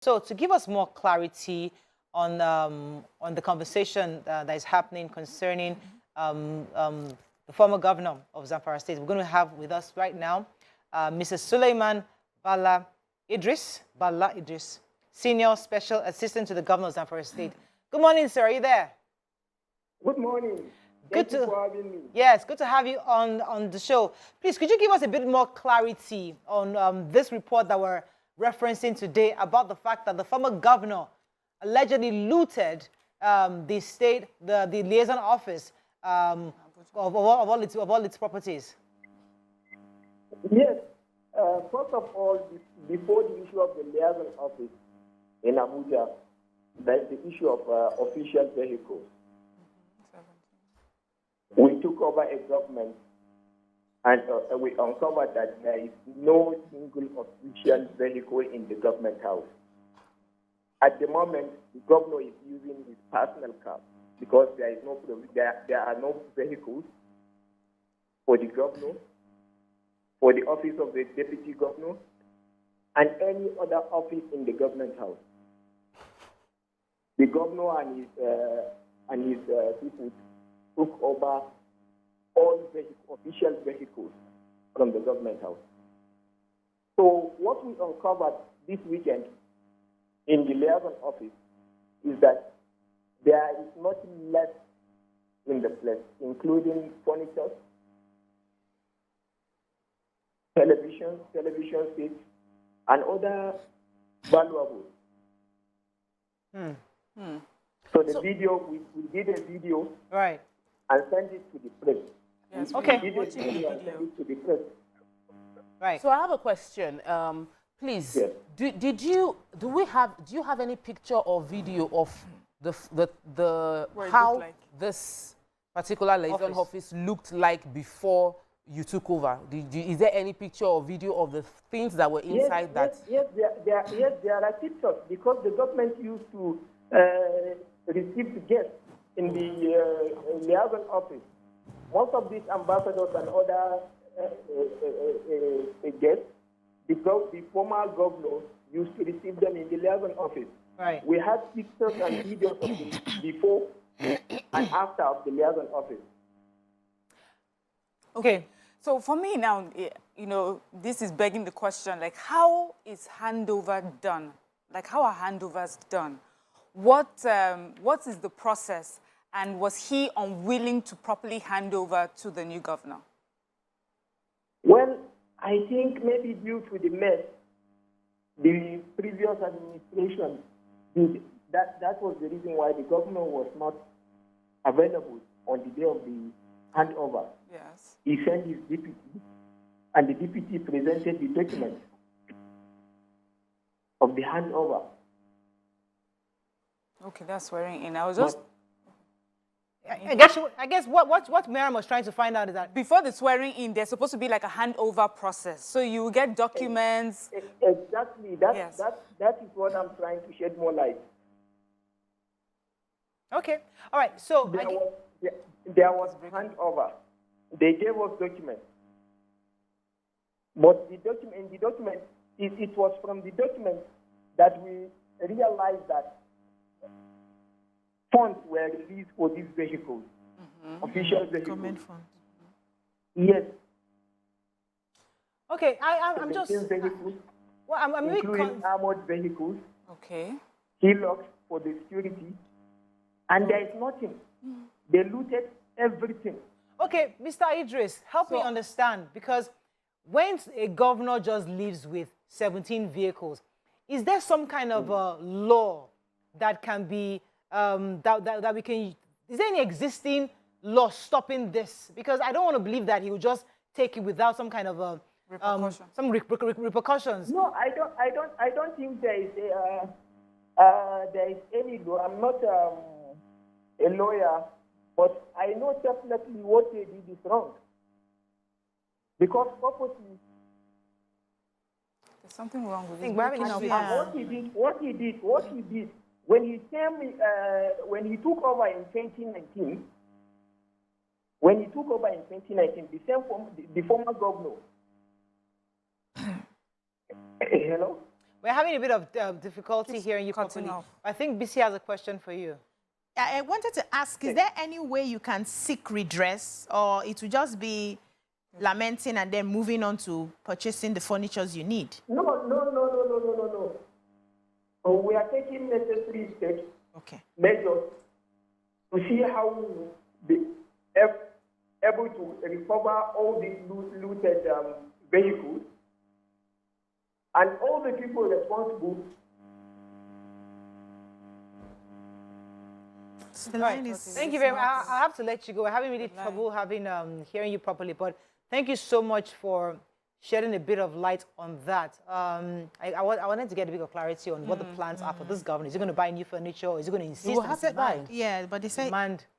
So to give us more clarity on the conversation that is happening concerning the former governor of Zamfara State, we're going to have with us right now Mrs. Suleiman Bala Idris, Senior Special Assistant to the Governor of Zamfara State. Good morning, sir. Are you there? Good morning. Thank you for having me. Yes, good to have you on the show. Please, could you give us a bit more clarity on this report that we're referencing today about the fact that the former governor allegedly looted the liaison office of all its properties? Yes. First of all, before the issue of the liaison office in Abuja, there's the issue of official vehicles. We took over a government and we uncovered that there is no single official vehicle in the government house. At the moment, the governor is using his personal car because there are no vehicles for the governor, for the office of the deputy governor, and any other office in the government house. The governor and his people took over all official vehicles from the government house. So what we uncovered this weekend in the liaison office is that there is nothing left in the place, including furniture, television sets, and other valuables. So the video, we did a video, right, and sent it to the press. Yes, okay. We did a video and sent it to the press. Right. So I have a question. Please, yes. do you have any picture or video of how this particular liaison office looked like before you took over? Is there any picture or video of the things that were inside that? Yes, there are pictures because the government used to receive the guests in the liaison office. Most of these ambassadors and other guests, the former governor used to receive them in the liaison office. Right. We had pictures and videos of them before and after of the liaison office. Okay. So for me now, you know, this is begging the question, like, how is handover done? Like, how are handovers done? What is the process? And was he unwilling to properly hand over to the new governor? Well, I think maybe due to the mess the previous administration did, that was the reason why the governor was not available on the day of the handover. Yes. He sent his deputy, and the deputy presented the document of the handover. Okay, that's swearing in. I was just... I guess what Miriam was trying to find out is that before the swearing in, there's supposed to be like a handover process. So you get documents. Exactly. That is what I'm trying to shed more light. Okay. All right. So there was handover. They gave us documents. But it was from the document that we realized that funds were released for these vehicles, official vehicles. Government funds. Yes. Okay, I'm just... vehicles, well, I'm including armored vehicles. Okay. Hillocks for the security. And there is nothing. They looted everything. Okay, Mr. Idris, help me understand, because when a governor just leaves with 17 vehicles, is there some kind of a law that can be... that we can... Is there any existing law stopping this? Because I don't want to believe that he would just take it without some kind of repercussions. No, I don't think there is any law. I'm not a lawyer, but I know definitely what they did is wrong. Because purposely... There's something wrong with it. What he did, when he came, when he took over in 2019, the former governor, hello? We're having a bit of difficulty hearing you cutting properly. off. I think BC has a question for you. I wanted to ask, is there any way you can seek redress, or it will just be lamenting and then moving on to purchasing the furnitures you need? No. So we are taking necessary steps, measures, to see how we will be able to recover all these looted vehicles, and all the people responsible. Thank you very much. I have to let you go. We're having really trouble hearing you properly, but thank you so much for shedding a bit of light on that. I wanted to get a bit of clarity on what the plans are for this governor. Is he going to buy new furniture, or is he going to insist on demand? Yeah, but they say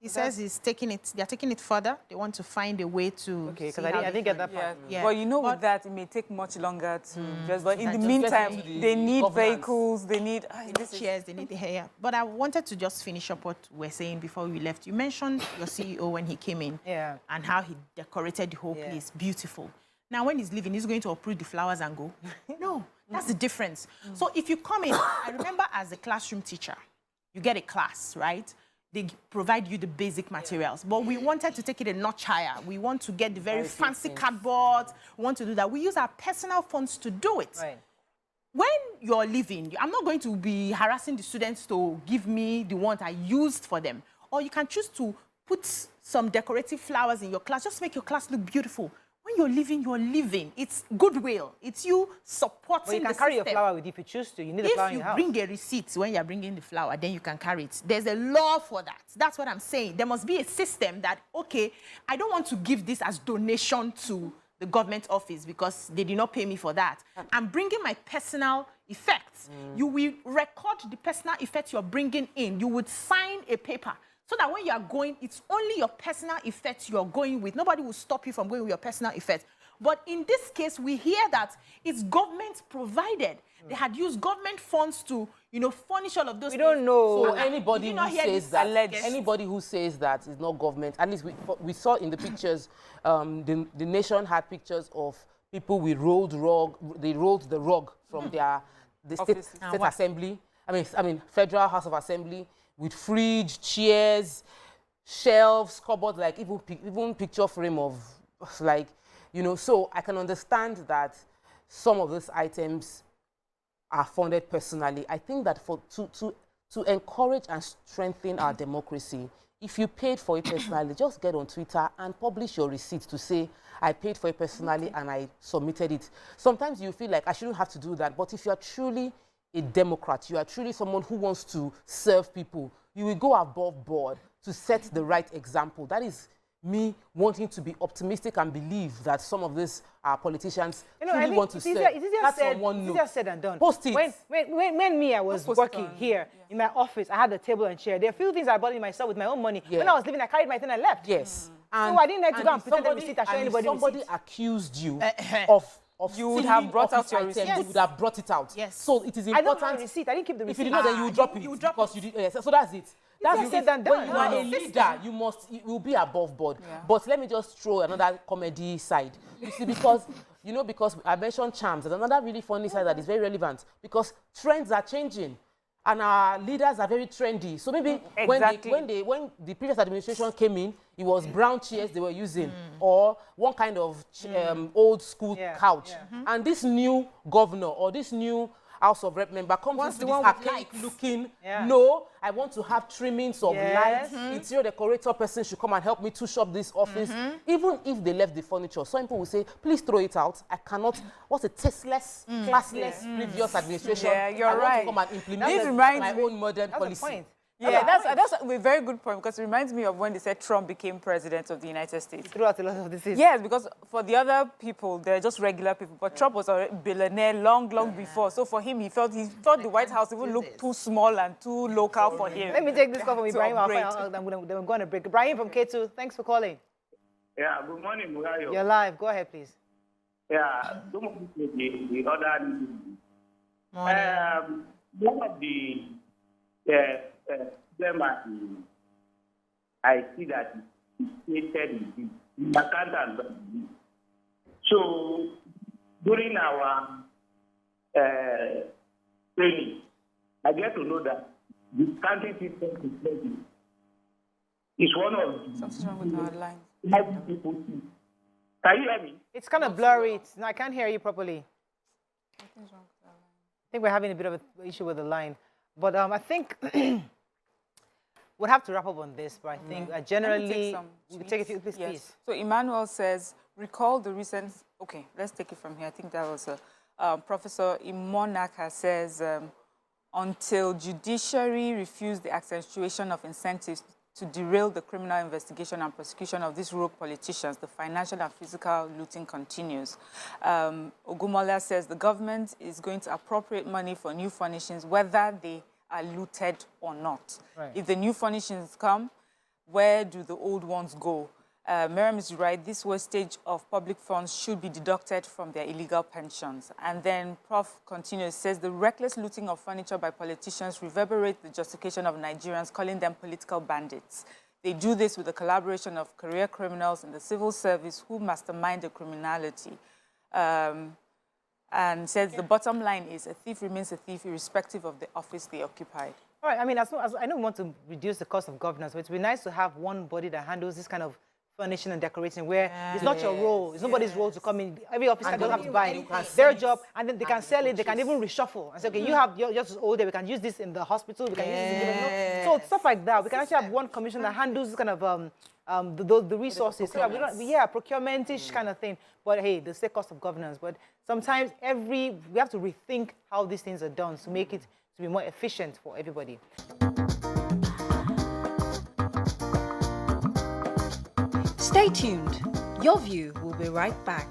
he says he's taking it. They're taking it further. They want to find a way to. Okay, because I didn't get that part. Yeah. But you know, with that, it may take much longer to just. But in the meantime, they need vehicles. They need chairs. They need the hair. But I wanted to just finish up what we're saying before we left. You mentioned your CEO when he came in, and how he decorated the whole place. Beautiful. Now, when he's leaving, he's going to uproot the flowers and go. No, that's the difference. So if you come in, I remember as a classroom teacher, you get a class, right? They provide you the basic materials. But we wanted to take it a notch higher. We want to get the very fancy cardboard. We want to do that. We use our personal funds to do it. Right. When you're leaving, I'm not going to be harassing the students to give me the ones I used for them. Or you can choose to put some decorative flowers in your class. Just make your class look beautiful. When you're leaving, you're leaving. It's goodwill. It's you supporting the system. But you can carry your flower with you if you choose to. You need a flower in your house. If you bring a receipt when you're bringing the flower, then you can carry it. There's a law for that. That's what I'm saying. There must be a system that, okay, I don't want to give this as donation to the government office because they did not pay me for that. I'm bringing my personal effects. You will record the personal effects you're bringing in. You would sign a paper. So that when you are going, it's only your personal effects you're going with. Nobody will stop you from going with your personal effects. But in this case, we hear that it's government provided. They had used government funds to, furnish all of those things. We don't know. So anybody who says that is not government, at least we saw in the pictures, the nation had pictures of people with rolled the rug from the state assembly. I mean, Federal House of Assembly, with fridge, chairs, shelves, cupboards, like even picture frame of, so I can understand that some of those items are funded personally. I think that to encourage and strengthen our democracy, if you paid for it personally, just get on Twitter and publish your receipt to say, I paid for it personally and I submitted it. Sometimes you feel like I shouldn't have to do that, but if you are truly a Democrat, you are truly someone who wants to serve people, you will go above board to set the right example. That is me wanting to be optimistic and believe that some of these politicians really want to serve. It's easier said than done. Post it. When I was working here in my office, I had a table and chair. There are a few things I bought in myself with my own money. When I was leaving, I carried my thing and left. Yes. So I didn't like to go and pretend the receipt and show anybody somebody receipt. accused you of you would have brought out your receipt. You would have brought it out. Yes. So it is important. I don't have a receipt. I didn't keep the receipt. If you did not, then you drop it. You drop because you did. Yes. So that's it. That's said and done. When you are a leader, you will be above board. Yeah. But let me just throw another comedy side. You see, because I mentioned charms. There's another really funny side that is very relevant because trends are changing. And our leaders are very trendy. So maybe when the previous administration came in, it was brown chairs they were using, or one kind of old school couch. And this new governor or this new House of Rep member comes into this archaic looking, no, I want to have trimmings of lights. Interior decorator person should come and help me touch up this office. Even if they left the furniture, some people will say, please throw it out. I cannot, what's a tasteless, classless previous administration. Yeah, you're I right. want to come and implement my own modern policy. Yeah, that's a very good point because it reminds me of when they said Trump became president of the United States. Throughout a lot of this. Yes, because for the other people, they're just regular people. But Trump was a billionaire long before. So for him, he felt the White House even looked too small and too local for him. Let me take this call from Ibrahim. Then we're going to break. Ibrahim from K2, thanks for calling. Yeah, good morning, Murayo. You're live. Go ahead, please. Yeah, good morning to the other. One of the I see that it's stated in the account. So during our training, I get to know that the county system is one of Something's wrong with our line. people see. Can you hear me? It's kind of blurry. No, I can't hear you properly. Something's wrong with our line. I think we're having a bit of an issue with the line. But I think we'll have to wrap up on this. But I think generally, we can take a few, please, Yes. please. So Emmanuel says, recall the recent, okay, let's take it from here. I think that was Professor Imonaka says, until judiciary refused the accentuation of incentives to derail the criminal investigation and prosecution of these rogue politicians, the financial and physical looting continues. Ogumola says the government is going to appropriate money for new furnishings, whether they are looted or not. Right. If the new furnishings come, where do the old ones go? Miriam is right, this wastage of public funds should be deducted from their illegal pensions. And then Prof continues, says the reckless looting of furniture by politicians reverberates the justification of Nigerians, calling them political bandits. They do this with the collaboration of career criminals in the civil service who mastermind the criminality. And says the bottom line is a thief remains a thief irrespective of the office they occupied. All right, I mean, as I don't want to reduce the cost of governance, but it would be nice to have one body that handles this kind of furnishing and decorating, where it's not your role, it's nobody's role to come in. Every officer doesn't have to buy it. Their job, and then they can sell it, they can even reshuffle and say, okay, you have yours all day, we can use this in the hospital, we can use this in the, so stuff like that. We can actually have one commission that handles this kind of the resources. So procurement-ish kind of thing. But hey, the state cost of governance. But sometimes we have to rethink how these things are done to make it to be more efficient for everybody. Stay tuned. Your View will be right back.